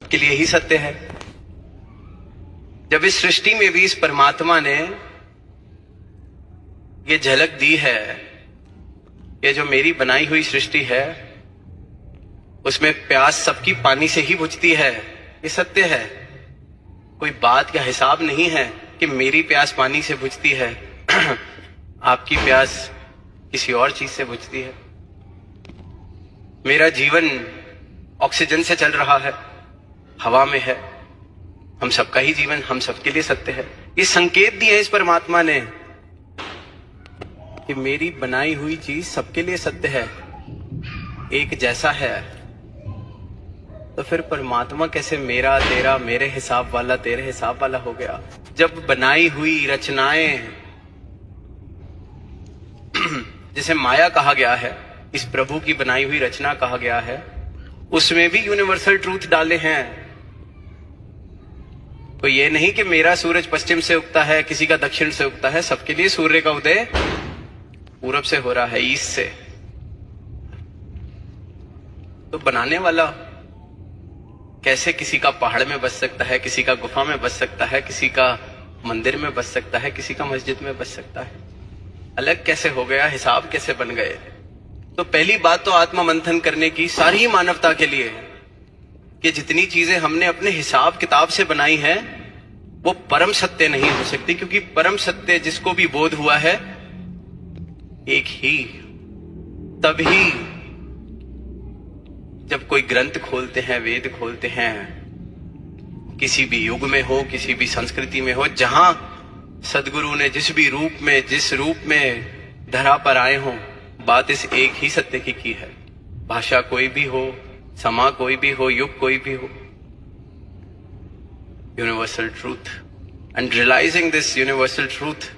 के लिए ही सत्य है। जब इस सृष्टि में भी इस परमात्मा ने ये झलक दी है, ये जो मेरी बनाई हुई सृष्टि है उसमें प्यास सबकी पानी से ही बुझती है, ये सत्य है। कोई बात का हिसाब नहीं है कि मेरी प्यास पानी से बुझती है आपकी प्यास किसी और चीज से बुझती है। मेरा जीवन ऑक्सीजन से चल रहा है, हवा में है। हम सबका ही जीवन हम सबके लिए सत्य है। ये संकेत दिए इस परमात्मा ने कि मेरी बनाई हुई चीज सबके लिए सत्य है, एक जैसा है। तो फिर परमात्मा कैसे मेरा तेरा, मेरे हिसाब वाला तेरे हिसाब वाला हो गया? जब बनाई हुई रचनाएं जिसे माया कहा गया है, इस प्रभु की बनाई हुई रचना कहा गया है, उसमें भी यूनिवर्सल ट्रूथ डाले हैं। तो ये नहीं कि मेरा सूरज पश्चिम से उगता है, किसी का दक्षिण से उगता है, सबके लिए सूर्य का उदय पूरब से हो रहा है, ईस्ट से। तो बनाने वाला कैसे किसी का पहाड़ में बस सकता है, किसी का गुफा में बस सकता है, किसी का मंदिर में बस सकता है, किसी का मस्जिद में बस सकता है? अलग कैसे हो गया? हिसाब कैसे बन गए? तो पहली बात तो आत्मा मंथन करने की सारी ही मानवता के लिए कि जितनी चीजें हमने अपने हिसाब किताब से बनाई है वो परम सत्य नहीं हो सकती, क्योंकि परम सत्य जिसको भी बोध हुआ है एक ही तभी जब कोई ग्रंथ खोलते हैं, वेद खोलते हैं, किसी भी युग में हो, किसी भी संस्कृति में हो, जहां सदगुरु ने जिस भी रूप में, जिस रूप में धरा पर आए हों, बात इस एक ही सत्य की है। भाषा कोई भी हो, समा कोई भी हो, युग कोई भी हो, universal truth. And realising this universal truth